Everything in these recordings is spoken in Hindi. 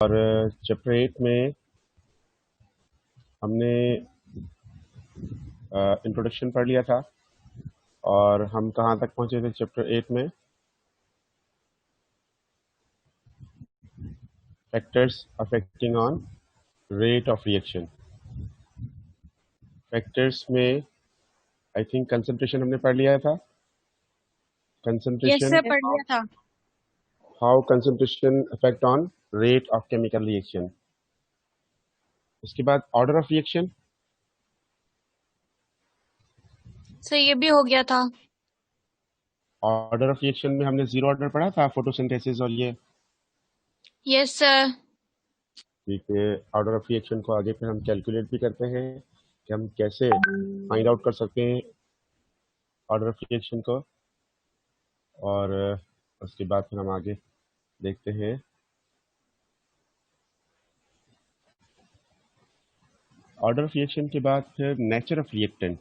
और चैप्टर 8 में हमने इंट्रोडक्शन पढ़ लिया था। और हम कहाँ तक पहुंचे थे चैप्टर 8 में? Factors affecting on rate of reaction. Factors में आई थिंक कंसंट्रेशन हमने पढ़ लिया था। यस कंसंट्रेशन, सर, पढ़ लिया था। How concentration affect on rate of chemical reaction. उसके बाद ऑर्डर ऑफ रिएक्शन। सर ये भी हो गया था। ऑर्डर ऑफ रिएक्शन में हमने जीरो ऑर्डर पढ़ा था, फोटोसिंथेसिस और ये। Yes sir. ठीक है, ऑर्डर ऑफ रिएक्शन को आगे फिर हम कैलकुलेट भी करते हैं कि हम कैसे फाइंड आउट कर सकते हैं ऑर्डर ऑफ रिएक्शन को। और उसके बाद फिर हम आगे देखते हैं ऑर्डर ऑफ रिएक्शन के बाद फिर nature of reactant.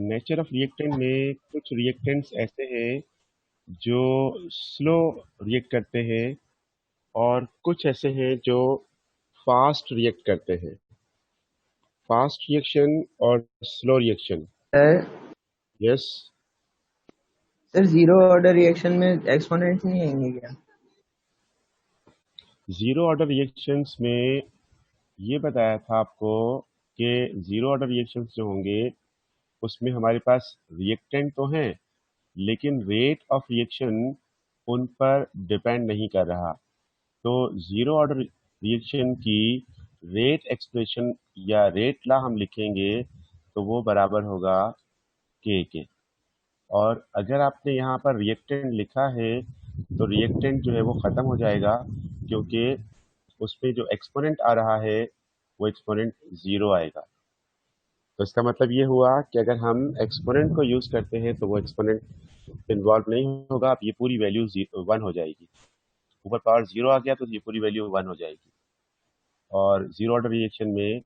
Nature of reactant में कुछ रिएक्टेंट्स ऐसे हैं जो स्लो रिएक्ट करते हैं और कुछ ऐसे हैं जो फास्ट रिएक्ट करते हैं। फास्ट रिएक्शन और slow reaction. Sir yes, sir zero order reaction में एक्सपोनेंट्स नहीं आएंगे क्या? जीरो ऑर्डर रिएक्शंस में ये बताया था आपको कि जीरो ऑर्डर रिएक्शंस जो होंगे उसमें हमारे पास रिएक्टेंट तो हैं, लेकिन रेट ऑफ रिएक्शन उन पर डिपेंड नहीं कर रहा। तो जीरो ऑर्डर रिएक्शन की रेट एक्सप्रेशन या रेट ला हम लिखेंगे तो वो बराबर होगा के। और अगर आपने यहाँ पर रिएक्टेंट लिखा है तो रिएक्टेंट जो है वो ख़त्म हो जाएगा, क्योंकि उसमें जो एक्सपोनेंट आ रहा है वो एक्सपोनेंट ज़ीरो आएगा। तो इसका मतलब ये हुआ कि अगर हम एक्सपोनेंट को यूज़ करते हैं तो वो एक्सपोनेंट इन्वॉल्व नहीं होगा, अब ये पूरी वैल्यू वन हो जाएगी। ऊपर पावर ज़ीरो आ गया तो ये पूरी वैल्यू वन हो जाएगी। और ज़ीरो ऑर्डर रिएक्शन में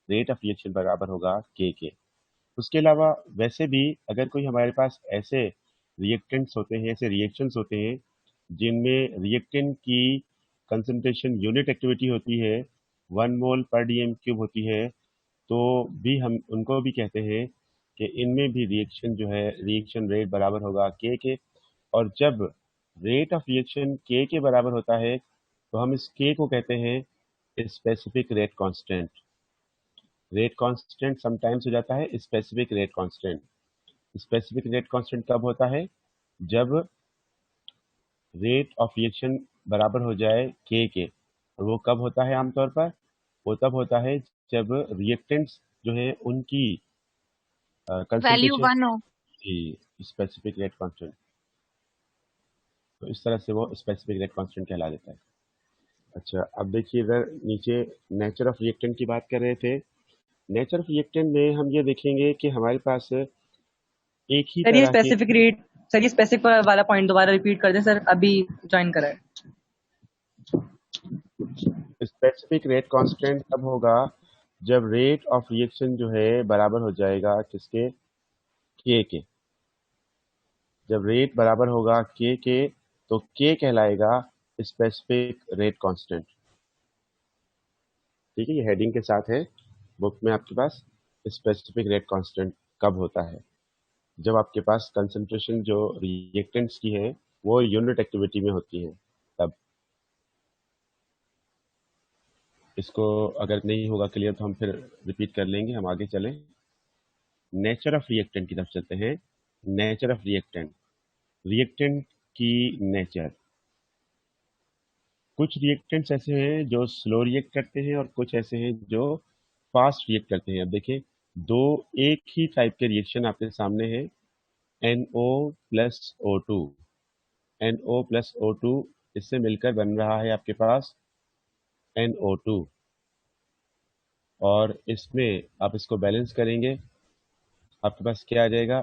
रेट ऑफ रिएक्शन बराबर होगा के। उसके अलावा वैसे भी अगर कोई हमारे पास ऐसे रिएक्टेंट्स होते हैं, ऐसे रिएक्शंस होते हैं जिनमें रिएक्टेंट की कंसंट्रेशन यूनिट एक्टिविटी होती है, 1 मोल पर डीएम क्यूब होती है, तो भी हम उनको भी कहते हैं कि इनमें भी रिएक्शन जो है, रिएक्शन रेट बराबर होगा के। और जब रेट ऑफ रिएक्शन के बराबर होता है तो हम इस के को कहते हैं specific rate constant. Rate constant sometimes हो जाता है specific rate constant. Specific rate constant कब होता है? जब रेट ऑफ रिएक्शन बराबर हो जाए के। और वो कब होता है आमतौर पर? वो तब होता है जब रिएक्टेंट्स जो है उनकी वैल्यू कंसंट्रेशन 1 हो। की स्पेसिफिक रेट कांस्टेंट। तो इस तरह से वो स्पेसिफिक रेट कांस्टेंट कहला देता है। अच्छा, अब देखिए इधर नीचे नेचर ऑफ रिएक्टेंट की बात कर रहे थे। नेचर ऑफ रिएक्टेंट में हम ये देखेंगे कि हमारे पास एक ही सर ये तरह के स्पेसिफिक रेट, सर ये स्पेसिफिक वाला पॉइंट दोबारा रिपीट कर दें सर, अभी ज्वाइन करा है। स्पेसिफिक रेट कांस्टेंट तब होगा जब रेट ऑफ रिएक्शन जो है बराबर हो जाएगा किसके? के। जब रेट बराबर होगा के तो के कहलाएगा स्पेसिफिक रेट कांस्टेंट। ठीक है, ये हेडिंग के साथ है बुक में आपके पास। स्पेसिफिक रेट कांस्टेंट कब होता है? जब आपके पास कंसंट्रेशन जो रिएक्टेंट्स की है वो यूनिट एक्टिविटी में होती है, तब। इसको अगर नहीं होगा क्लियर तो हम फिर रिपीट कर लेंगे, हम आगे चलें। नेचर ऑफ रिएक्टेंट की तरफ चलते हैं। नेचर ऑफ रिएक्टेंट, रिएक्टेंट की नेचर। कुछ रिएक्टेंट्स ऐसे हैं जो स्लो रिएक्ट करते हैं और कुछ ऐसे हैं जो फास्ट रिएक्ट करते हैं। अब देखिए, दो एक ही टाइप के रिएक्शन आपके सामने है, NO plus O2। NO plus O2 इससे मिलकर बन रहा है आपके पास NO2। और इसमें आप इसको बैलेंस करेंगे, आपके पास क्या आ जाएगा?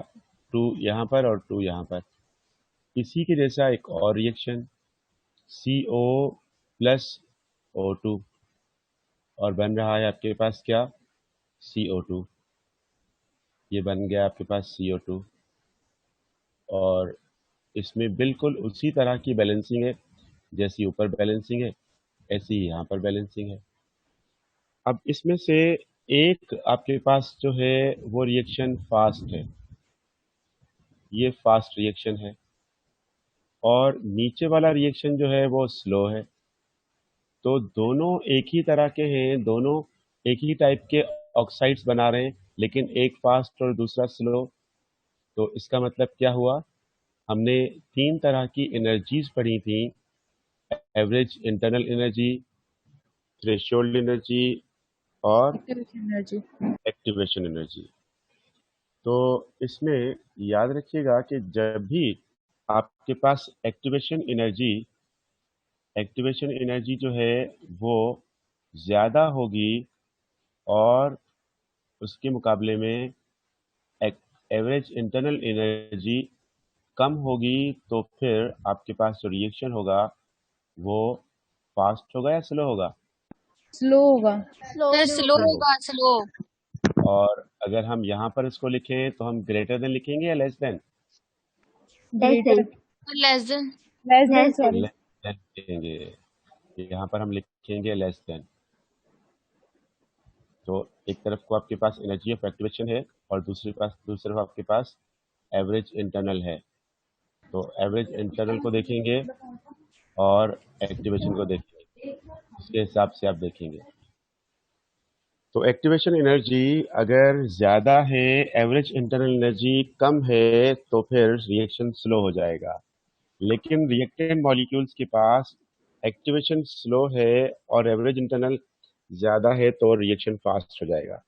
2 यहाँ पर और 2 यहाँ पर। इसी के जैसा एक और रिएक्शन CO प्लस O2, और बन रहा है आपके पास क्या? CO2। ये बन गया आपके पास CO2। और इसमें बिल्कुल उसी तरह की बैलेंसिंग है जैसी ऊपर बैलेंसिंग है। ऐसे ही यहाँ पर बैलेंसिंग है। अब इसमें से एक आपके पास जो है वो रिएक्शन फास्ट है, ये फास्ट रिएक्शन है, और नीचे वाला रिएक्शन जो है वो स्लो है। तो दोनों एक ही तरह के हैं, दोनों एक ही टाइप के ऑक्साइड्स बना रहे हैं, लेकिन एक फास्ट और दूसरा स्लो। तो इसका मतलब क्या हुआ, हमने तीन तरह की एनर्जीज पढ़ी थी, average internal energy, threshold energy और एक्टिवेशन एनर्जी। तो इसमें याद रखिएगा कि जब भी आपके पास एक्टिवेशन एनर्जी जो है वो ज़्यादा होगी और उसके मुकाबले में एवरेज इंटरनल एनर्जी कम होगी, तो फिर आपके पास जो रिएक्शन होगा वो फास्ट होगा या स्लो होगा? स्लो होगा। सर स्लो होगा, स्लो। और अगर हम यहाँ पर इसको लिखें तो हम ग्रेटर देन लिखेंगे या less than? Greater. Less than. Less than sir. Less than लिखेंगे, यहाँ पर हम लिखेंगे लेस देन। तो एक तरफ को आपके पास एनर्जी ऑफ एक्टिवेशन है और दूसरी तरफ आपके पास एवरेज इंटरनल है। तो एवरेज इंटरनल को देखेंगे और एक्टिवेशन को देखेंगे, उसके हिसाब से आप देखेंगे। तो एक्टिवेशन एनर्जी अगर ज़्यादा है, एवरेज इंटरनल एनर्जी कम है, तो फिर रिएक्शन स्लो हो जाएगा। लेकिन रिएक्टेंट मॉलिक्यूल्स के पास एक्टिवेशन स्लो है और एवरेज इंटरनल ज़्यादा है, तो रिएक्शन फास्ट हो जाएगा।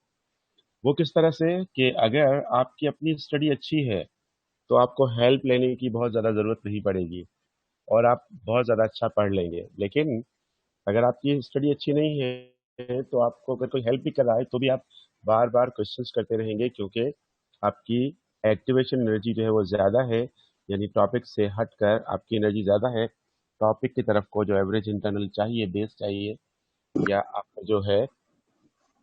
वो किस तरह से कि अगर आपकी अपनी स्टडी अच्छी है तो आपको हेल्प लेने की बहुत ज़्यादा ज़रूरत नहीं पड़ेगी और आप बहुत ज़्यादा अच्छा पढ़ लेंगे। लेकिन अगर आपकी स्टडी अच्छी नहीं है तो आपको अगर कोई हेल्प भी कर रहा है तो भी आप बार बार क्वेश्चंस करते रहेंगे, क्योंकि आपकी एक्टिवेशन एनर्जी जो है वो ज़्यादा है, यानी टॉपिक से हटकर आपकी एनर्जी ज़्यादा है। टॉपिक की तरफ को जो एवरेज इंटरनल चाहिए, बेस चाहिए, या आपको जो है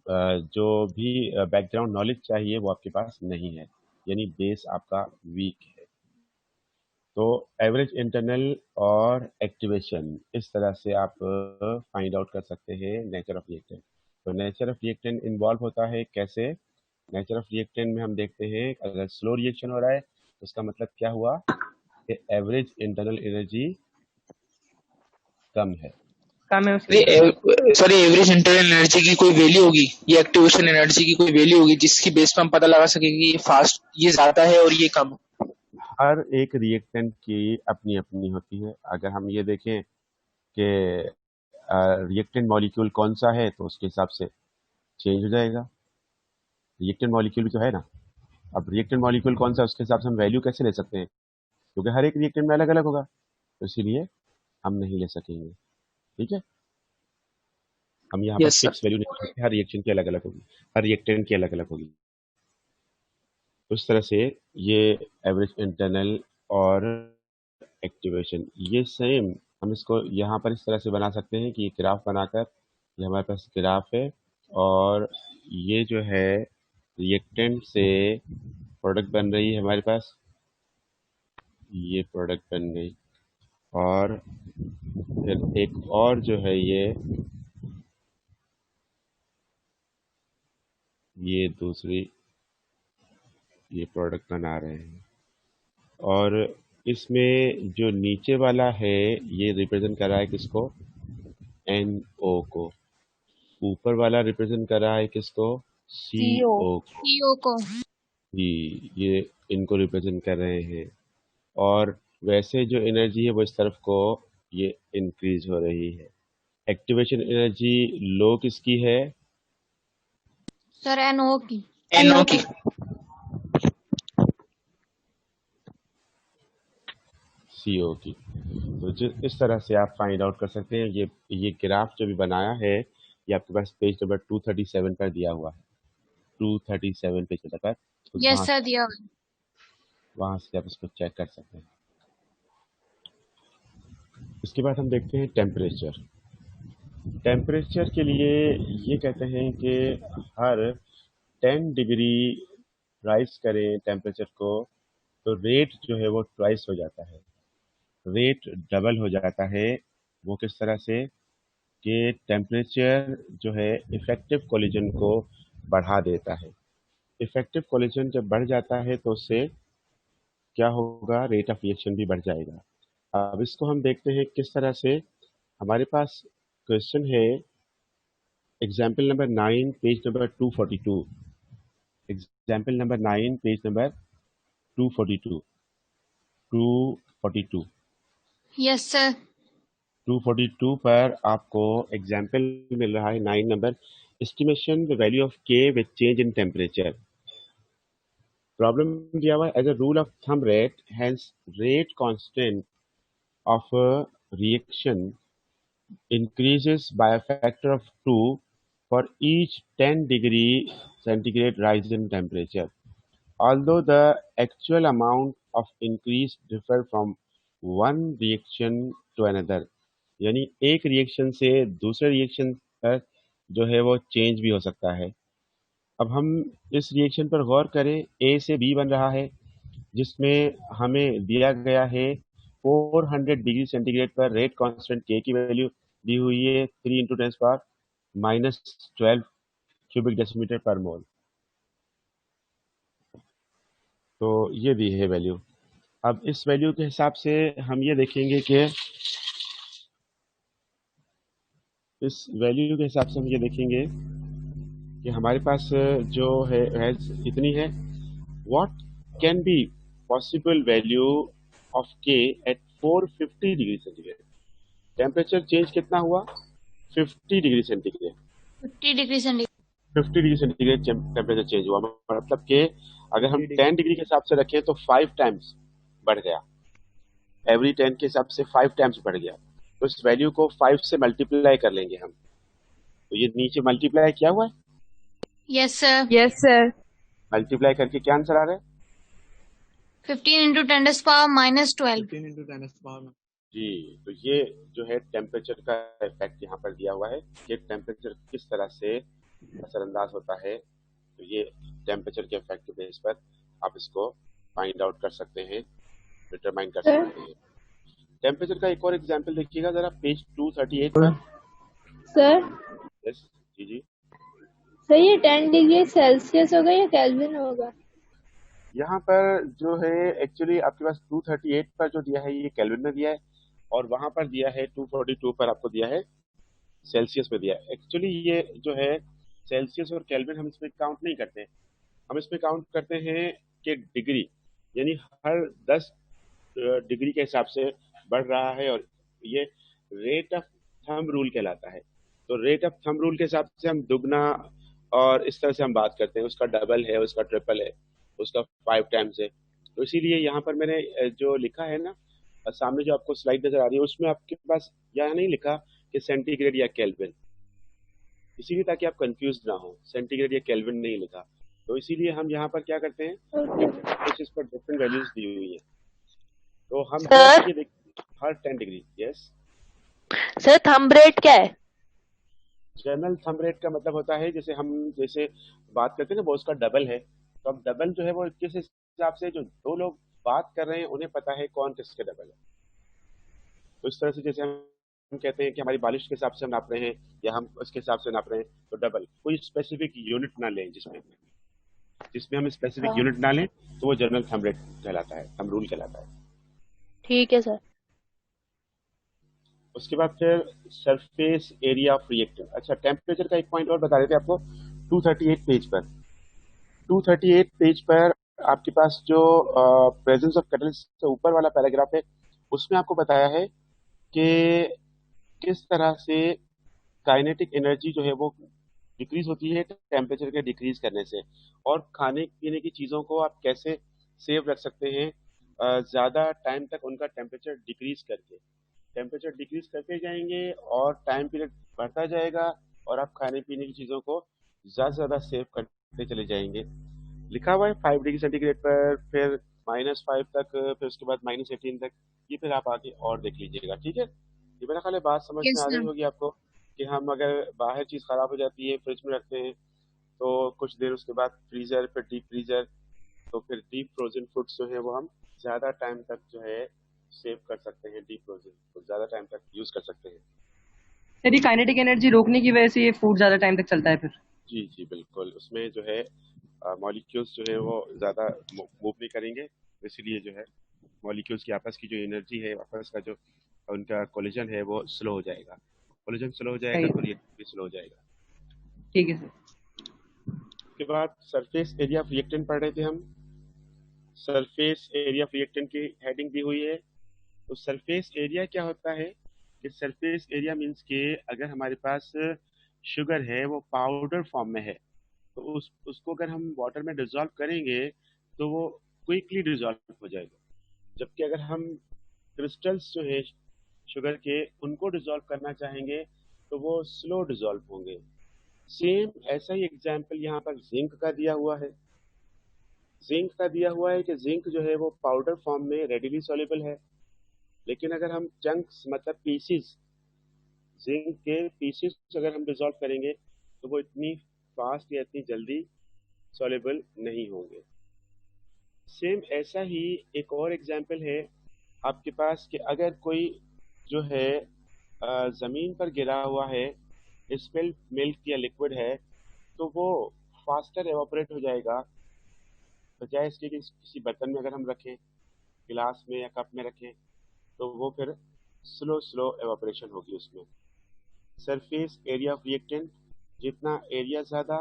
जो भी बैकग्राउंड नॉलेज चाहिए वो आपके पास नहीं है, यानी बेस आपका वीक है। तो एवरेज इंटरनल और एक्टिवेशन, इस तरह से आप फाइंड आउट कर सकते हैं नेचर ऑफ रिएक्टेंट। तो नेचर ऑफ रिएक्टेंट इन्वॉल्व होता है कैसे? नेचर ऑफ रिएक्टेंट में हम देखते हैं अगर स्लो रिएक्शन हो रहा है तो उसका मतलब क्या हुआ कि एवरेज इंटरनल एनर्जी कम है। काम है उसके। सर एवरेज इंटरनल एनर्जी की कोई वैल्यू होगी, ये एक्टिवेशन एनर्जी की कोई वैल्यू होगी जिसकी बेस पे हम पता लगा सके कि ये फास्ट, ये ज्यादा है और ये कम? हर एक रिएक्टेंट की अपनी अपनी होती है। अगर हम ये देखें कि रिएक्टेंट मॉलिक्यूल कौन सा है तो उसके हिसाब से चेंज हो जाएगा। रिएक्टेंट मॉलिक्यूल जो है ना, अब रिएक्टेंट मॉलिक्यूल कौन सा है उसके हिसाब से हम वैल्यू कैसे ले सकते हैं, क्योंकि हर एक रिएक्टेंट में अलग अलग होगा, तो इसीलिए हम नहीं ले सकेंगे। ठीक है, हम यहाँ पर यस सर। फिक्स वैल्यू नहीं ले सकते, हर रिएक्शन की अलग अलग होगी, हर रिएक्टेंट की अलग अलग होगी। उस तरह से ये एवरेज इंटरनल और एक्टिवेशन, ये सेम हम इसको यहाँ पर इस तरह से बना सकते हैं कि ये ग्राफ बनाकर, ये हमारे पास ग्राफ है और ये जो है रिएक्टेंट से प्रोडक्ट बन रही है हमारे पास, ये प्रोडक्ट बन गई, और फिर एक और जो है ये दूसरी ये प्रोडक्ट बना रहे हैं। और इसमें जो नीचे वाला है ये रिप्रेजेंट कर रहा है किसको? NO को। ऊपर वाला रिप्रेजेंट कर रहा है किसको? CO को। सीओ को। ये इनको रिप्रेजेंट कर रहे हैं। और वैसे जो एनर्जी है वो इस तरफ को ये इंक्रीज हो रही है। एक्टिवेशन एनर्जी लो किसकी है? सर एनओ की। NO की। CO की। तो इस तरह से आप फाइंड आउट कर सकते हैं। ये ग्राफ जो भी बनाया है ये आपके पास पेज नंबर 237 पर दिया हुआ है, 237 पेज नंबर पर। तो यस सर, दिया। वहाँ से आप इसको चेक कर सकते हैं। इसके बाद हम देखते हैं टेम्परेचर। टेम्परेचर के लिए ये कहते हैं कि हर 10 डिग्री राइज करें टेम्परेचर को तो रेट जो है वो ट्वाइस हो जाता है, रेट डबल हो जाता है। वो किस तरह से कि टेम्परेचर जो है इफेक्टिव कोलिजन को बढ़ा देता है। इफेक्टिव कोलिजन जब बढ़ जाता है तो उससे क्या होगा, रेट ऑफ रिएक्शन भी बढ़ जाएगा। अब इसको हम देखते हैं किस तरह से। हमारे पास क्वेश्चन है example number 9 page number 242। Example number 9 page number 242। 242 yes sir 242 पर आपको एग्जाम्पल मिल रहा है 9 number, estimation the value of K with change in temperature. Problem दिया हुआ है as a rule of thumb rate, hence rate constant of reaction increases by a factor of 2 for each 10 degree centigrade rise in temperature, although the actual amount of increase differ from one reaction to another। यानी एक रिएक्शन से दूसरे रिएक्शन पर जो है वो चेंज भी हो सकता है। अब हम इस रिएक्शन पर गौर करें, ए से बी बन रहा है जिसमें हमें दिया गया है 400 डिग्री सेंटीग्रेड पर रेट कांस्टेंट के की वैल्यू दी हुई है 3 इंटू 10⁻⁻12 क्यूबिक डेसीमीटर पर मोल। तो ये दी है वैल्यू। अब इस वैल्यू के हिसाब से हम ये देखेंगे कि इस वैल्यू के हिसाब से हम ये देखेंगे कि हमारे पास जो है इतनी है। What can be possible value of K at 450 degree centigrade. Temperature change कितना हुआ, 50 degree centigrade. 50 degree centigrade 50 degree centigrade temperature change हुआ, मतलब कि अगर हम 10 डिग्री के हिसाब से रखें तो 5 टाइम्स बढ़ गया, एवरी 10 के हिसाब से 5 टाइम्स बढ़ गया। तो इस वैल्यू को 5 से मल्टीप्लाई कर लेंगे हम। तो ये नीचे मल्टीप्लाई क्या हुआ है, yes sir yes sir multiply करके क्या आंसर आ रहा है 15 इंटू 10⁻⁻12 जी। तो ये जो है टेम्परेचर का इफेक्ट यहाँ पर दिया हुआ है कि टेम्परेचर किस तरह से असरअंदाज होता है। तो ये टेम्परेचर के इफेक्ट के बेस पर आप इसको फाइंड आउट कर सकते हैं, डिटरमाइन कर सकते हैं। टेम्परेचर का एक और एग्जांपल देखिएगा जरा, पेज 238 पर। सर यस जी जी। सर ये 10 डिग्री सेल्सियस होगा या केल्विन होगा? यहाँ पर जो है एक्चुअली आपके पास 238 पर जो दिया है ये केल्विन में दिया है, और वहां पर दिया है 242 पर आपको दिया है सेल्सियस में दिया है। एक्चुअली ये जो है सेल्सियस और केल्विन हम इसमें काउंट नहीं करते, हम इसमें काउंट करते हैं कि डिग्री, यानी हर 10 डिग्री के हिसाब से बढ़ रहा है, और ये रेट ऑफ थंब रूल कहलाता है। तो रेट ऑफ थंब रूल के हिसाब से हम दुगना और इस तरह से हम बात करते हैं, उसका डबल है, उसका ट्रिपल है, उसका 5 टाइम्स है। तो इसीलिए यहाँ पर मैंने जो लिखा है ना, सामने जो आपको स्लाइड नजर आ रही है उसमें आपके पास यहाँ नहीं लिखा कि सेंटीग्रेड या केल्विन, इसीलिए ताकि आप कंफ्यूज ना हो, सेंटीग्रेड या केल्विन नहीं लिखा। तो इसीलिए हम यहाँ पर क्या करते हैं, डिफरेंट बेसिस पर डिफरेंट वैल्यूज दी हुई है। तो हम सर ये देखिए हर 10 degree. Yes sir thumb rate क्या है? जनरल थंब रेट का मतलब होता है जैसे बात करते हैं ना वो उसका डबल है। तो अब डबल जो है वो किस हिसाब से, जो दो लोग बात कर रहे हैं उन्हें पता है कौन किसके डबल है। तो इस तरह से जैसे हम कहते हैं कि हमारी बारिश के हिसाब से हम नाप रहे हैं या हम उसके हिसाब से नाप रहे हैं, तो डबल, कोई स्पेसिफिक यूनिट ना लें जिसमें जिसमें हम स्पेसिफिक यूनिट ना लें तो वो जनरल थंब रेट कहलाता है, थंब रूल कहलाता है। ठीक है सर। उसके बाद फिर सरफेस एरिया ऑफ रिएक्टर। अच्छा, टेम्परेचर का एक पॉइंट और बता रहे थे आपको 238 पेज पर। 238 पेज पर आपके पास जो प्रेजेंस ऑफ कैटलिस्ट से ऊपर वाला पैराग्राफ है उसमें आपको बताया है कि किस तरह से काइनेटिक एनर्जी जो है वो डिक्रीज होती है टेम्परेचर के डिक्रीज करने से, और खाने पीने की चीज़ों को आप कैसे सेव रख सकते हैं ज़्यादा टाइम तक उनका टेम्परेचर डिक्रीज करके। टेम्परेचर डिक्रीज करते जाएंगे और टाइम पीरियड बढ़ता जाएगा, और आप खाने पीने की चीज़ों को ज़्यादा से ज़्यादा सेव करते चले जाएंगे। लिखा हुआ है 5 डिग्री सेंटीग्रेड पर, फिर -5 तक, फिर उसके बाद -18 तक। ये फिर आप आगे और देख लीजिएगा, ठीक है। ये मेरा ख्याल है बात समझ में यस आ गई सर होगी आपको कि हम अगर बाहर चीज़ ख़राब हो जाती है फ्रिज में रखते हैं तो कुछ देर उसके बाद फ्रीज़र, फिर डीप फ्रीज़र, तो फिर डीप फ्रोजन फूड्स जो है वो हम ज़्यादा टाइम तक जो है सेव कर सकते हैं, डीप फ्रोजन को ज़्यादा टाइम तक यूज़ कर सकते हैं। सर ये काइनेटिक एनर्जी रोकने की वजह से ये फूड ज्यादा टाइम तक चलता है फिर? जी जी बिल्कुल, उसमें जो है मॉलिक्यूल्स जो है वो ज़्यादा मूव नहीं करेंगे, तो इसीलिए जो है मॉलिक्यूल्स की आपस की जो एनर्जी है, आपस का जो उनका कोलिजन है वो स्लो हो जाएगा। कोलिजन स्लो हो जाएगा तो रिएक्शन भी स्लो हो जाएगा। ठीक है सर। उसके बाद सरफेस एरिया ऑफ रिएक्टेंट पढ़ रहे थे हम। सरफेस एरिया ऑफ रिएक्टेंट की हेडिंग दी हुई है। तो सरफेस एरिया क्या होता है कि सरफेस एरिया मीन्स के अगर हमारे पास शुगर है वो पाउडर फॉर्म में है, तो उसको अगर हम वाटर में डिजोल्व करेंगे तो वो क्विकली डिजोल्व हो जाएगा। जबकि अगर हम क्रिस्टल्स जो है शुगर के उनको डिजोल्व करना चाहेंगे तो वो स्लो डिजोल्व होंगे। सेम ऐसा ही एग्जाम्पल यहाँ पर जिंक का दिया हुआ है। जिंक का दिया हुआ है कि जिंक जो है वो पाउडर फॉर्म में रेडिली सॉल्युबल है, लेकिन अगर हम चंक्स मतलब पीसीस, जिंक के पीसीस अगर हम डिजोल्व करेंगे तो वो इतनी फास्ट या इतनी जल्दी सॉल्युबल नहीं होंगे। सेम ऐसा ही एक और एग्जाम्पल है आपके पास कि अगर कोई जो है ज़मीन पर गिरा हुआ है स्पिल्ड मिल्क या लिक्विड है तो वो फास्टर एवापोरेट हो जाएगा, बजाय इसके कि किसी बर्तन में अगर हम रखें, गिलास में या कप में रखें, तो वो फिर स्लो स्लो एवापोरेशन होगी उसमें। सरफेस एरिया ऑफ रिएक्टेंट, जितना एरिया ज़्यादा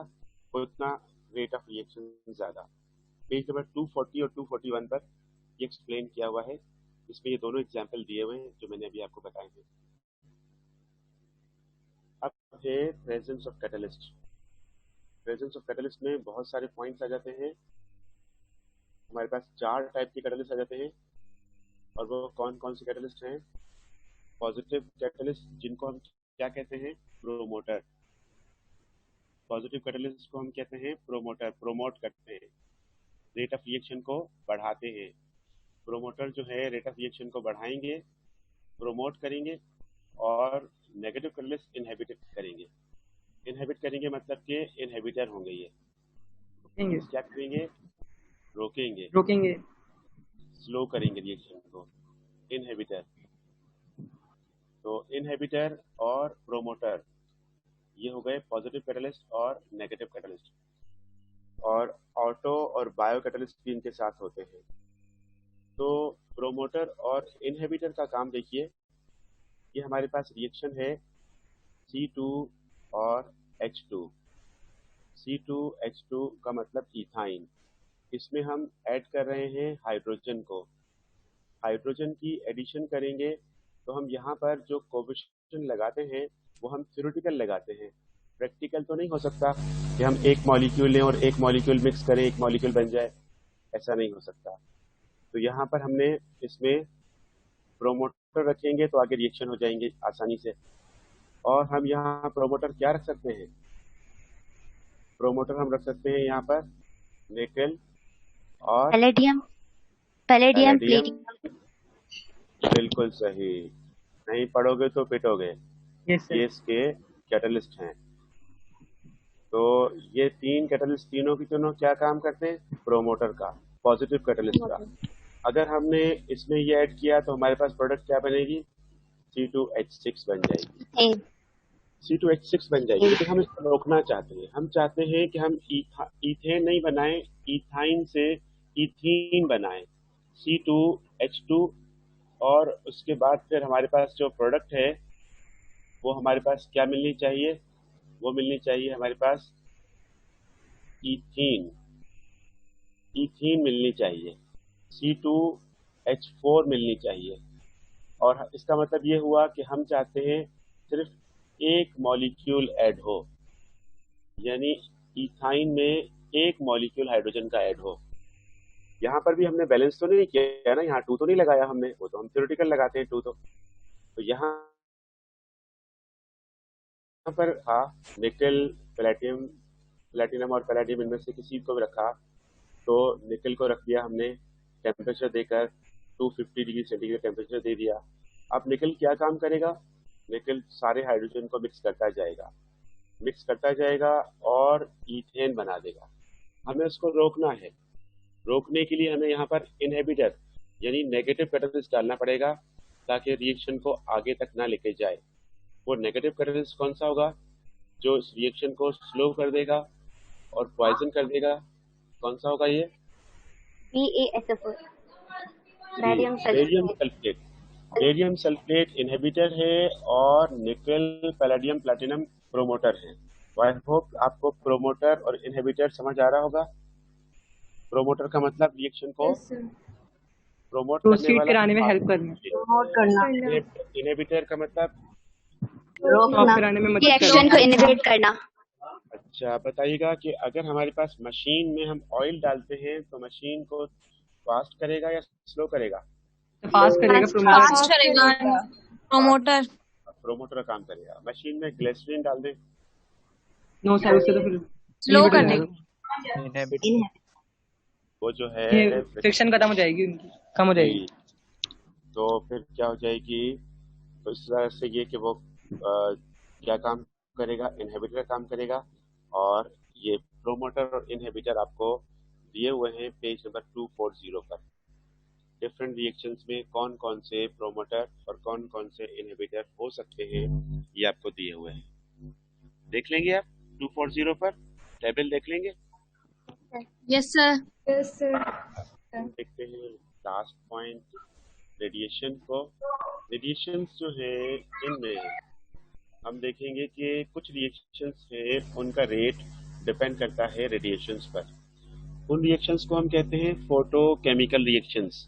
उतना रेट ऑफ रिएक्शन ज़्यादा। पेज नंबर 240 और 241 पर ये एक्सप्लेन किया हुआ है। इसमें ये दोनों एग्जाम्पल दिए हुए हैं जो मैंने अभी आपको बताए हैं। अब है presence of catalyst. Presence of catalyst में बहुत सारे पॉइंट्स आ जाते हैं। हमारे पास 4 टाइप के कैटलिस्ट आ जाते हैं, और वो कौन कौन से कैटलिस्ट हैं? पॉजिटिव कैटलिस्ट, जिनको हम क्या कहते हैं? प्रोमोटर। पॉजिटिव कैटलिस्ट को हम कहते हैं प्रोमोटर, प्रोमोट करते हैं, रेट ऑफ रिएक्शन को बढ़ाते हैं। प्रोमोटर जो है रेट ऑफ रिएक्शन को बढ़ाएंगे, प्रोमोट करेंगे, और नेगेटिव कैटलिस्ट इनहिबिट करेंगे। इनहिबिट करेंगे मतलब कि इनहिबिटर होंगे ये। क्या करेंगे? रोकेंगे, स्लो करेंगे रिएक्शन को, इनहिबिटर। तो इनहिबिटर और प्रोमोटर ये हो गए पॉजिटिव कैटलिस्ट और नेगेटिव कैटलिस्ट, और ऑटो और बायो कैटलिस्ट भी इनके साथ होते हैं। तो प्रोमोटर और इनहिबिटर का काम देखिए, ये हमारे पास रिएक्शन है C2 और H2। C2H2 का मतलब इथाइन। इसमें हम ऐड कर रहे हैं हाइड्रोजन को। हाइड्रोजन की एडिशन करेंगे तो हम यहाँ पर जो कोफिशिएंट लगाते हैं वो हम थ्योरेटिकल लगाते हैं, प्रैक्टिकल तो नहीं हो सकता कि हम एक मॉलिक्यूल लें और एक मॉलिक्यूल मिक्स करें, एक मॉलिक्यूल बन जाए, ऐसा नहीं हो सकता। तो यहाँ पर हमने इसमें प्रोमोटर रखेंगे तो आगे रिएक्शन हो जाएंगे आसानी से। और हम यहाँ प्रोमोटर क्या रख सकते हैं? प्रोमोटर हम रख सकते हैं यहाँ पर निकल और पैलेडियम। बिल्कुल सही, नहीं पढ़ोगे तो पिटोगे। ये इसके कैटलिस्ट हैं। तो ये 3 कैटलिस्ट तीनों की तीनों क्या काम करते हैं? प्रोमोटर का, पॉजिटिव कैटलिस्ट का। अगर हमने इसमें ये ऐड किया तो हमारे पास प्रोडक्ट क्या बनेगी? C2H6 बन जाएगी। C2H6 बन जाएगी। लेकिन हम इसको रोकना चाहते हैं। हम चाहते हैं कि हम इथेन नहीं बनाएं, इथाइन से इथीन बनाएं, C2H2। और उसके बाद फिर हमारे पास जो प्रोडक्ट है वो हमारे पास क्या मिलनी चाहिए? वो मिलनी चाहिए हमारे पास इथीन। इथीन मिलनी चाहिए, C2H4 मिलनी चाहिए। और इसका मतलब ये हुआ कि हम चाहते हैं सिर्फ एक मॉलिक्यूल ऐड हो, यानी इथाइन में एक मॉलिक्यूल हाइड्रोजन का ऐड हो। यहाँ पर भी हमने बैलेंस तो नहीं किया ना, यहाँ 2 तो नहीं लगाया हमने, वो तो हम थ्योरेटिकल लगाते हैं 2 तो यहाँ पर था निकल, प्लेटिनम और पैलेडियम, इनमें से किसी को भी रखा। तो निकल को रख दिया हमने टेम्परेचर देकर, 250 डिग्री सेंटीग्रेड टेम्परेचर दे दिया। अब निकल क्या काम करेगा? निकल सारे हाइड्रोजन को मिक्स करता जाएगा और इथेन बना देगा। हमें उसको रोकना है। रोकने के लिए हमें यहाँ पर इनहिबिटर यानी नेगेटिव कैटलिस्ट डालना पड़ेगा ताकि रिएक्शन को आगे तक ना लेके जाए। वो नेगेटिव कैटलिस्ट कौन सा होगा जो इस रिएक्शन को स्लो कर देगा और पॉइजन कर देगा? कौन सा होगा ये? BaSO4 जी, barium barium sulphate. Sulphate. Barium sulphate inhibitor है और निकल पैलेडियम प्लैटिनम प्रोमोटर है। तो आई होप आपको प्रोमोटर और इनहिबिटर समझ आ रहा होगा। प्रोमोटर का मतलब रिएक्शन को प्रोमोट करने प्रोसीड वाला, कराने में हेल्प करना, प्रमोट करना, इनहिबिटर का मतलब स्टॉप रोकना, कराने में मदद रिएक्शन करना। को इनहिबिट करना। अच्छा बताइएगा कि अगर हमारे पास मशीन में हम ऑयल डालते हैं तो मशीन को फास्ट करेगा या स्लो करेगा? पास करेगा प्रोमोटर। फास्ट करेगा प्रोमोटर। प्रोमोटर का काम करेगा। मशीन में ग्लिसरीन डाल दें नो सर, उससे तो फिर स्लो कर inhibit हो देगा। जाएगा। वो जो है ये फ्रिक्शन खत्म हो जाएगी उनकी, कम हो जाएगी। तो फिर क्या हो जाएगी? तो इस तरह से ये कि वो क्या काम करेगा? इनहिबिटर काम करेगा। और ये प्रोमोटर और इनहिबिटर आपको दिए हुए हैं पेज नंबर 240 पर। डिफरेंट रिएक्शंस में कौन कौन से प्रोमोटर और कौन कौन से इनहिबिटर हो सकते हैं ये आपको दिए हुए हैं। देख लेंगे आप 240 पर टेबल देख लेंगे। Yes sir. देखते हैं लास्ट पॉइंट रेडिएशन को। रेडिएशन जो है इनमें हम देखेंगे कि कुछ रिएक्शंस है उनका रेट डिपेंड करता है रेडिएशंस पर। उन रिएक्शंस को हम कहते हैं फोटोकेमिकल रिएक्शंस।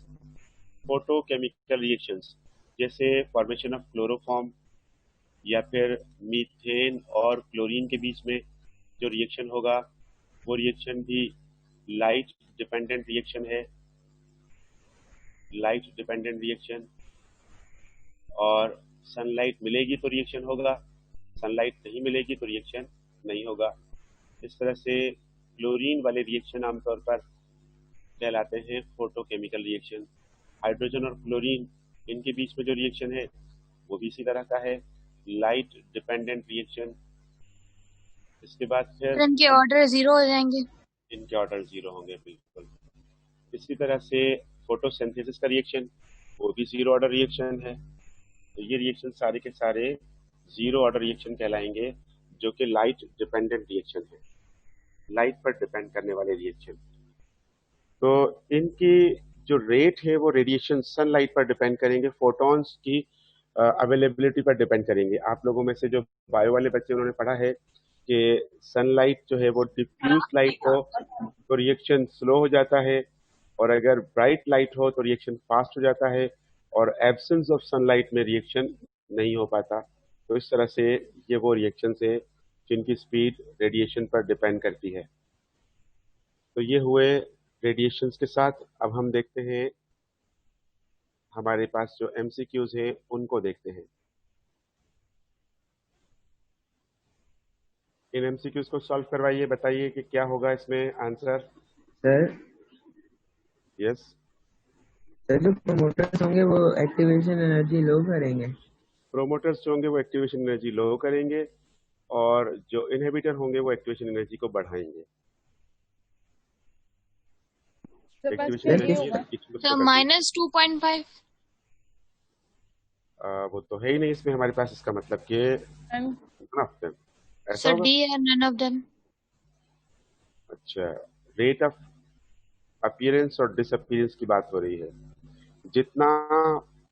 फोटोकेमिकल रिएक्शंस जैसे फॉर्मेशन ऑफ क्लोरोफॉर्म या फिर मीथेन और क्लोरीन के बीच में जो रिएक्शन होगा वो रिएक्शन भी लाइट डिपेंडेंट रिएक्शन है। Light dependent reaction. और सनलाइट मिलेगी तो रिएक्शन होगा, सनलाइट नहीं मिलेगी तो रिएक्शन नहीं होगा। इस तरह से क्लोरीन वाले रिएक्शन आमतौर पर कहलाते हैं फोटोकेमिकल रिएक्शन। हाइड्रोजन और क्लोरीन इनके बीच में जो रिएक्शन है वो भी इसी तरह का है, लाइट डिपेंडेंट रिएक्शन। इसके बाद फिर इनके ऑर्डर 0 हो जाएंगे। इनके ऑर्डर 0 होंगे बिल्कुल। इसी तरह से फोटोसिंथेसिस का रिएक्शन वो भी 0 ऑर्डर रिएक्शन है। तो ये रिएक्शन सारे के सारे 0 ऑर्डर रिएक्शन कहलाएंगे जो कि लाइट डिपेंडेंट रिएक्शन है, लाइट पर डिपेंड करने वाले रिएक्शन। तो इनकी जो रेट है वो रेडिएशन सनलाइट पर डिपेंड करेंगे, फोटॉन्स की अवेलेबिलिटी पर डिपेंड करेंगे। आप लोगों में से जो बायो वाले बच्चे उन्होंने पढ़ा है कि सनलाइट जो है वो डिफ्यूज लाइट हो तो रिएक्शन स्लो हो जाता है, और अगर ब्राइट लाइट हो तो रिएक्शन फास्ट हो जाता है, और एब्सेंस ऑफ सनलाइट में रिएक्शन नहीं हो पाता। तो इस तरह से ये वो रिएक्शन है जिनकी स्पीड रेडिएशन पर डिपेंड करती है। तो ये हुए रेडिएशंस के साथ। अब हम देखते हैं हमारे पास जो एमसीक्यूज हैं उनको देखते हैं। इन एमसीक्यूज को सॉल्व करवाइए, बताइए कि क्या होगा इसमें आंसर। सर यस सर जो प्रमोटर्स होंगे वो एक्टिवेशन एनर्जी लो करेंगे। प्रोमोटर्स जो होंगे वो एक्टिवेशन एनर्जी लो करेंगे और जो इनहिबिटर होंगे वो एक्टिवेशन एनर्जी को बढ़ाएंगे। एक्टिवेशन एनर्जी तो -2.5। वो तो है ही नहीं इसमें हमारे पास, इसका मतलब कि none of them। ऐसा सर होगा। डी है नन ऑफ देम। अच्छा, रेट ऑफ अपीयरेंस और डिसअपीयरेंस की बात हो रही है। जितना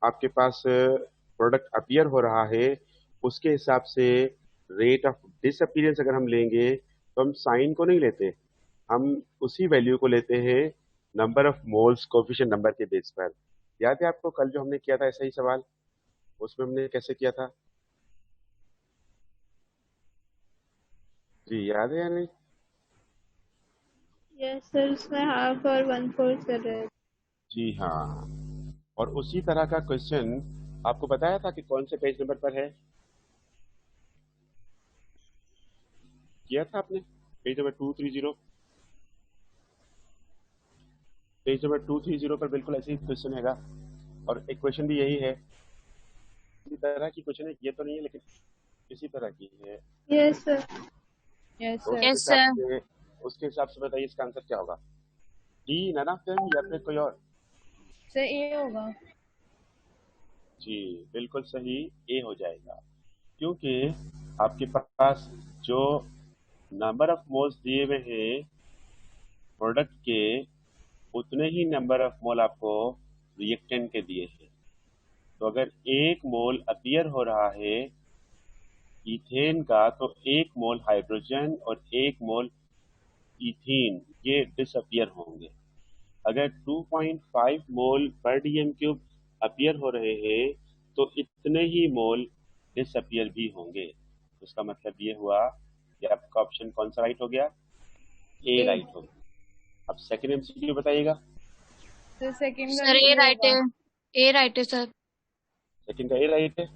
आपके पास प्रोडक्ट अपीयर हो रहा है उसके हिसाब से रेट ऑफ डिसअपीयरेंस अगर हम लेंगे तो हम साइन को नहीं लेते, हम उसी वैल्यू को लेते हैं number of moles coefficient number के बेस पर। याद है आपको कल जो हमने किया था ऐसा ही सवाल, उसमें हमने कैसे किया था जी, याद है या नहीं? यस सर, उसमें हाफ और 1/4 कर रहे हैं। जी हाँ, और उसी तरह का क्वेश्चन आपको बताया था कि कौन से पेज नंबर पर है, किया था आपने पेज नंबर 230। पेज नंबर 230 पर बिल्कुल ऐसे ही क्वेश्चन हैगा, और एक क्वेश्चन भी यही है। इसी तरह की क्वेश्चन है, ये तो नहीं है लेकिन इसी तरह की है। Yes sir. यस तो सर। उसके हिसाब से बताइए इसका आंसर क्या होगा, डी नन ऑफ देम या फिर कोई और? सर ए होगा। जी बिल्कुल सही, ए हो जाएगा। क्योंकि आपके पास जो नंबर ऑफ मोल्स दिए हुए हैं प्रोडक्ट के, उतने ही नंबर ऑफ मोल आपको रिएक्टेंट के दिए हैं। तो अगर 1 मोल अपीयर हो रहा है इथेन का, तो 1 मोल हाइड्रोजन और 1 मोल इथीन ये डिसअपियर होंगे। अगर 2.5 मोल पर डीएम क्यूब अपीयर हो रहे हैं तो इतने ही मोल डिसअपियर भी होंगे। उसका मतलब ये हुआ कि आपका ऑप्शन कौन सा राइट हो गया? ए राइट हो गया। अब सेकंड एमसीक्यू बताइएगा। सर सेकंड सर ए राइट है, ए राइट है सर। सेकंड का ए राइट है।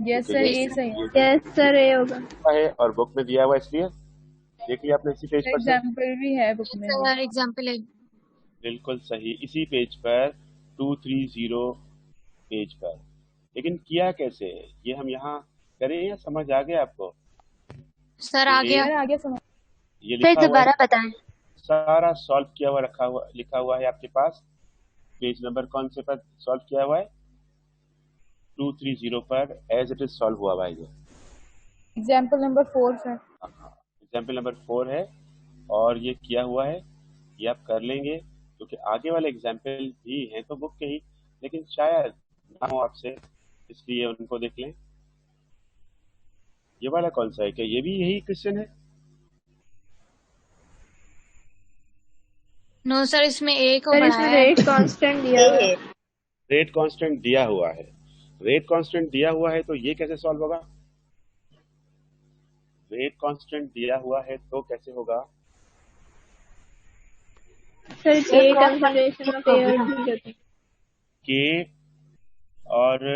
यस ओके, सर, ये ए सही है। यस सर ये होगा। है और बुक में दिया हुआ, इसलिए देखिए आपने इसी पेज पर से एग्जाम्पल भी है बुक में। सर एग्जाम्पल है। बिल्कुल सही, इसी पेज पर 230 पेज पर। लेकिन किया कैसे है ये हम यहाँ करें या समझ आ गया आपको? सर आ गया। सर आगे समझ। ये सर लिखा हुआ दोबारा है, बताएं। सारा सॉल्व किया हुआ लिखा हुआ है आपके पास। पेज नंबर कौन से पर सॉल्व किया हुआ है? 230 पर एज इट इज सॉल्व हुआ हुआ है ये। Example number 4 sir. Example number 4 है और ये किया हुआ है, ये आप कर लेंगे क्योंकि आगे वाले एग्जाम्पल भी हैं तो बुक के ही, लेकिन शायद ना हो आपसे, इसलिए उनको देख लें। ये वाला कौन सा है? क्या ये भी यही क्वेश्चन है? नो सर, इसमें ए को सर इसमें बढ़ाया है। रेट कांस्टेंट दिया हुआ है। रेट कांस्टेंट दिया हुआ है। रेट कांस्टेंट दिया हुआ है तो ये कैसे सॉल्व होगा? रेट कांस्टेंट दिया हुआ है तो कैसे होगा? सर के कंसंट्रेशन ऑफ एयर भी देते हैं। के और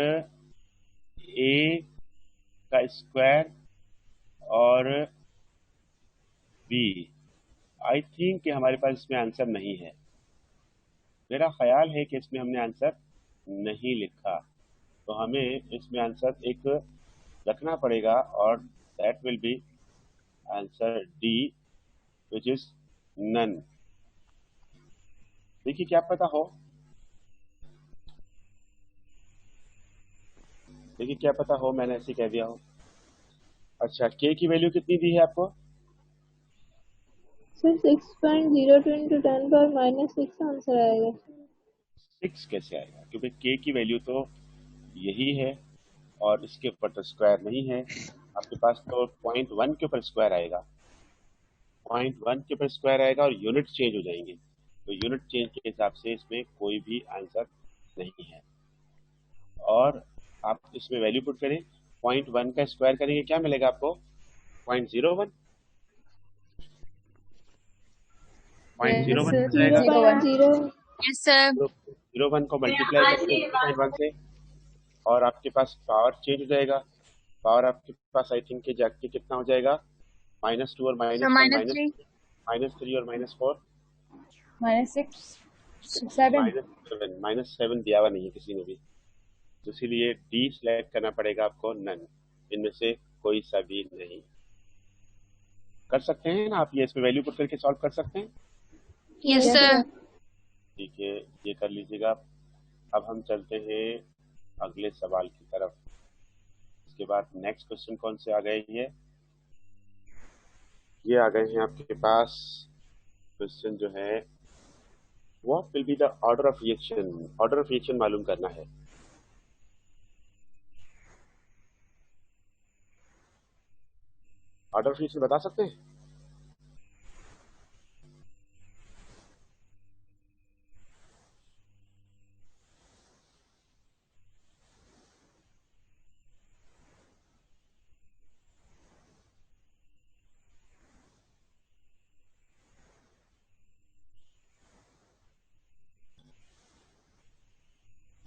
ए का स्क्वायर और बी। आई थिंक कि हमारे पास इसमें आंसर नहीं है। मेरा ख्याल है कि इसमें हमने आंसर नहीं लिखा, तो हमें इसमें आंसर एक रखना पड़ेगा और that will be answer D, which is none. देखिए क्या पता हो, देखिए क्या पता हो मैंने ऐसे कह दिया हो। अच्छा, के की वैल्यू कितनी दी है आपको? Sir 6.02 into 10 power minus 6 answer आएगा। 6 कैसे आएगा? क्योंकि के की वैल्यू तो यही है और इसके ऊपर तो स्क्वायर नहीं है। आपके पास तो 0.1 के ऊपर स्क्वायर आएगा, 0.1 के ऊपर स्क्वायर आएगा और यूनिट चेंज हो जाएंगे, तो यूनिट चेंज के हिसाब से इसमें कोई भी आंसर नहीं है। और आप इसमें वैल्यू पुट करें, 0.1 का स्क्वायर करेंगे क्या मिलेगा आपको? 0.01। 0.01 सर मिल जाएगा। 0.0। Yes sir. 0.01 को मल्टीप्लाई करके 0.1 से और आपके पास पावर चेंज हो जाएगा। पावर आपके पास आई थिंक जाके कितना हो जाएगा? -2 और -1, -3 -3 और -4, -6 7 -7 दिया हुआ नहीं है किसी ने भी, तो इसीलिए डी सिलेक्ट करना पड़ेगा आपको, नन। इनमें से कोई सा भी नहीं। कर सकते हैं ना आप ये, इसमें वैल्यू पुट करके सॉल्व कर सकते हैं। Yes sir. ठीक है, ये कर लीजिएगा। अब हम चलते हैं अगले सवाल की तरफ। इसके बाद नेक्स्ट क्वेश्चन कौन से आ गए हैं? ये आ गए हैं आपके पास क्वेश्चन जो है, what will be the order of reaction. Order of reaction मालूम करना है। ऑर्डर ऑफ रिएक्शन बता सकते हैं?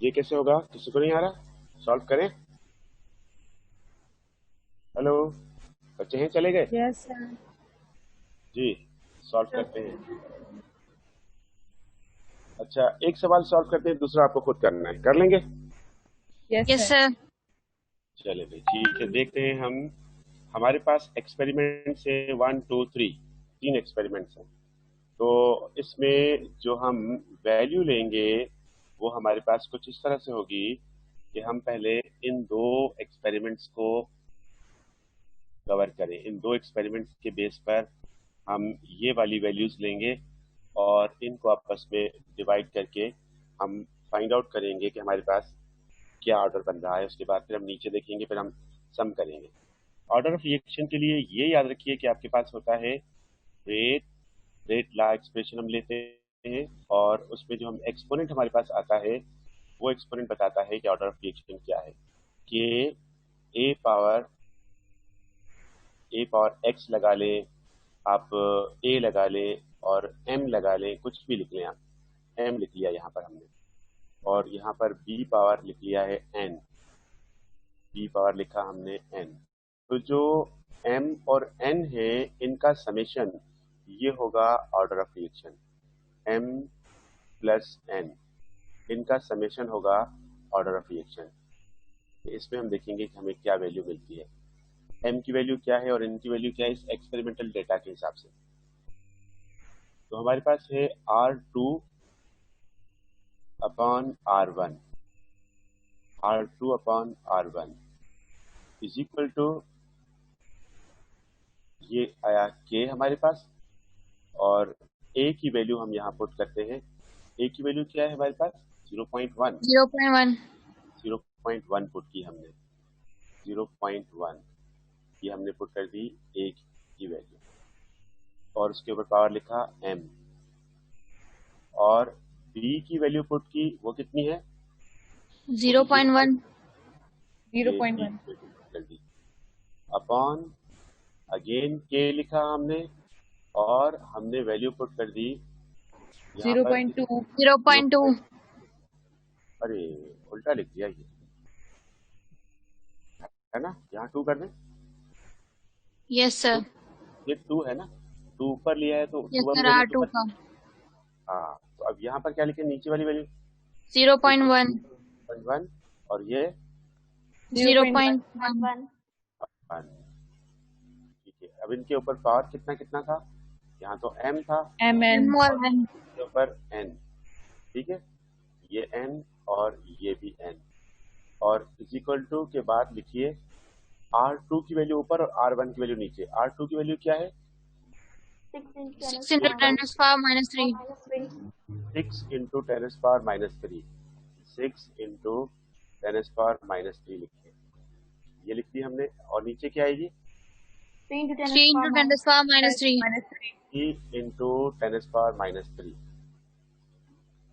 ये कैसे होगा? किसी को नहीं आ रहा? सॉल्व करें? हेलो, बच्चे हैं चले गए? Yes sir. जी, सॉल्व करते हैं। अच्छा, एक सवाल सॉल्व करते हैं, दूसरा आपको खुद करना है। कर लेंगे? Yes sir. चले भाई, ठीक है। देखते हैं हम, हमारे पास एक्सपेरिमेंट से 1 2 3 एक्सपेरिमेंट्स हैं। तो इसमें जो हम वैल्यू लेंगे वो हमारे पास कुछ इस तरह से होगी कि हम पहले इन 2 एक्सपेरिमेंट्स को कवर करें। इन दो एक्सपेरिमेंट्स के बेस पर हम ये वाली वैल्यूज लेंगे और इनको आपस में डिवाइड करके हम फाइंड आउट करेंगे कि हमारे पास क्या ऑर्डर बन रहा है। उसके बाद फिर हम नीचे देखेंगे, फिर हम सम करेंगे। ऑर्डर ऑफ रिएक्शन के लिए ये याद रखिए कि आपके पास होता है रेट ला एक्सप्रेशन हम लेते हैं और उसमें जो हम एक्सपोनेंट हमारे पास आता है वो एक्सपोनेंट बताता है कि ऑर्डर ऑफ रिएक्शन क्या है। कि ए पावर एक्स लगा लें आप, ए लगा लें और एम लगा लें, कुछ भी लिख लें आप। एम लिख लिया यहाँ पर हमने, और यहाँ पर बी पावर लिख लिया है एन, बी पावर लिखा हमने एन। तो जो एम और एन है इनका समेशन ये होगा order of reaction. M plus N इनका समेशन होगा ऑर्डर ऑफ रिएक्शन। इसमें हम देखेंगे कि हमें क्या वैल्यू मिलती है, एम की वैल्यू क्या है और एन की वैल्यू क्या है इस एक्सपेरिमेंटल डेटा के हिसाब से। तो हमारे पास है R2 upon R1, R2 upon R1 is equal to, ये आया K हमारे पास, और A की वैल्यू हम यहाँ पुट करते हैं। A की वैल्यू क्या है हमारे पास 0.1, 0.1 पुट की हमने, 0.1 ये हमने पुट कर दी A की वैल्यू, और उसके ऊपर पावर लिखा M, और B की वैल्यू पुट की वो कितनी है 0.1 कर दी, अपॉन अगेन K लिखा हमने और हमने वैल्यू पुट कर दी 0.2 अरे उल्टा लिख दिया ये, है ना, यहाँ 2 कर दें। यस सर, ये 2 है ना, 2 ऊपर लिया है तो यस 2 सर, R2 का हाँ, तो अब यहाँ पर क्या लिखे नीचे वाली वैल्यू 0.1 1, और ये 0.1 ठीक है। अब इनके ऊपर पावर कितना कितना था, यहाँ तो m था, और N। इसके ऊपर n, ठीक है, ये n और ये भी n, और इज इक्वल टू के बाद लिखिए R2 की वैल्यू ऊपर और R1 की वैल्यू नीचे। R2 की वैल्यू क्या है 6 into 10 to the power minus 3 6 into 10 to the power minus 3, 6 into 10 to the power minus 3 लिखिए, ये लिख दी हमने। और नीचे क्या आएगी 3 into 10 to the power minus 3 3 into 10 to the power minus 3,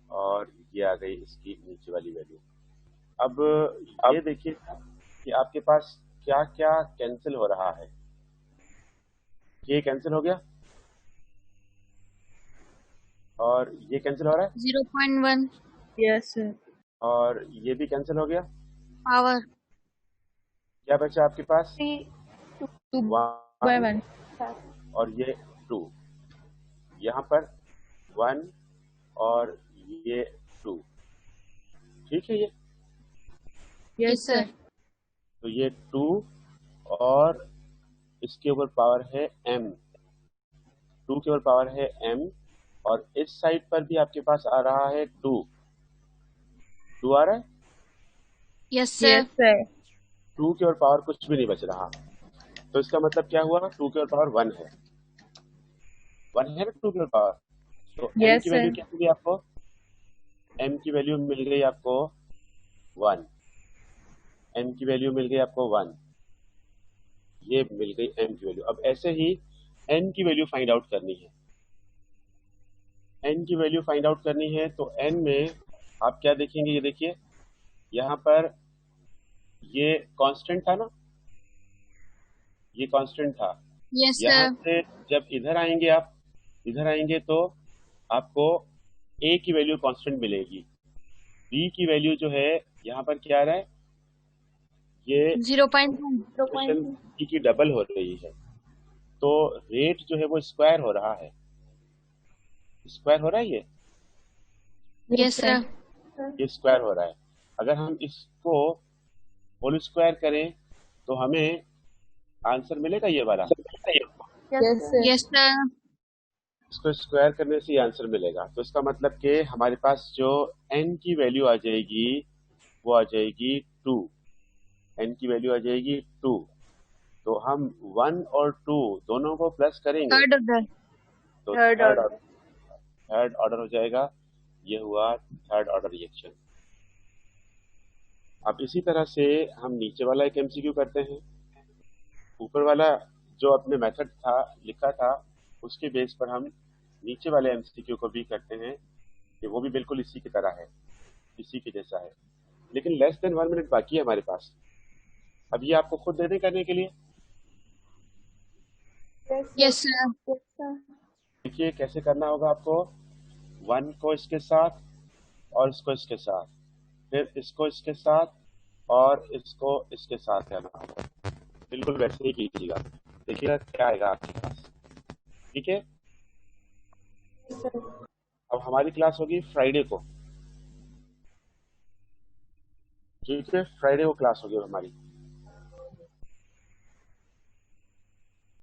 और ये आ गई इसकी नीचे वाली वैल्यू। अब ये देखिए कि आपके पास क्या क्या कैंसिल हो रहा है। ये कैंसिल हो गया और ये कैंसिल हो रहा है 0.1 यस सर। और ये भी कैंसिल हो गया। पावर क्या बचा आपके पास 1 और ये 2, यहाँ पर 1 और ये 2, ठीक है। ये यस सर, तो ये 2 और इसके ऊपर पावर है m, 2 के ऊपर पावर है m, और इस साइड पर भी आपके पास आ रहा है 2 आ रहा है। यस सर, 2 के ऊपर पावर कुछ भी नहीं बच रहा, तो इसका मतलब क्या हुआ 2 के ऊपर पावर 1 है, 1 है ना 2 के ऊपर पावर। तो m की वैल्यू क्या मिली आपको, m की वैल्यू मिल गई आपको 1, m की वैल्यू मिल गई आपको 1, ये मिल गई m की वैल्यू। अब ऐसे ही n की वैल्यू फाइंड आउट करनी है, n की वैल्यू फाइंड आउट करनी है। तो n में आप क्या देखेंगे, ये देखिए यहाँ पर ये कांस्टेंट था ना, ये कांस्टेंट था। यस यहाँ सर, से जब इधर आएंगे, आप इधर आएंगे तो आपको a की वैल्यू कांस्टेंट मिलेगी, b की वैल्यू जो है यहाँ पर क्या आ रहा है, ये 0.2 b की डबल हो रही है, तो रेट जो है वो स्क्वायर हो रहा है, स्क्वायर हो रहा है, यस सर, ये स्क्वायर हो रहा है। अगर हम इसको होल स्क्वायर करें तो हमें आंसर मिलेगा ये वाला, यस सर, इसको स्क्वायर करने से ये आंसर मिलेगा। तो इसका मतलब कि हमारे पास जो n की वैल्यू आ जाएगी वो आ जाएगी 2, n की वैल्यू आ जाएगी 2, तो हम 1 और 2 दोनों को प्लस करेंगे थर्ड ऑर्डर। तो थर्ड ऑर्डर। थर्ड ऑर्डर हो जाएगा। ये हुआ थर्ड ऑर्डर रिएक्शन। अब इसी तरह से हम नीचे वाला एक एमसीक्यू करते हैं। ऊपर वाला जो अपने मेथड था लिखा था उसके बेस पर हम नीचे वाले एमसीक्यू को भी करते हैं कि वो भी बिल्कुल इसी की तरह है, इसी के जैसा है, लेकिन लेस देन 1 मिनट बाकी है हमारे पास। अब ये आपको खुद देने करने के लिए यस सर। देखिए कैसे करना होगा आपको। 1 को इसके साथ और इसको इसके साथ, फिर इसको इसके साथ और इसको इसके साथ करना होगा। बिल्कुल वैसे ही कीजिएगा, देखिएगा क्या आएगा आपके पास। ठीक है। अब हमारी क्लास होगी फ्राइडे को। ठीक है, फ्राइडे को क्लास होगी हमारी।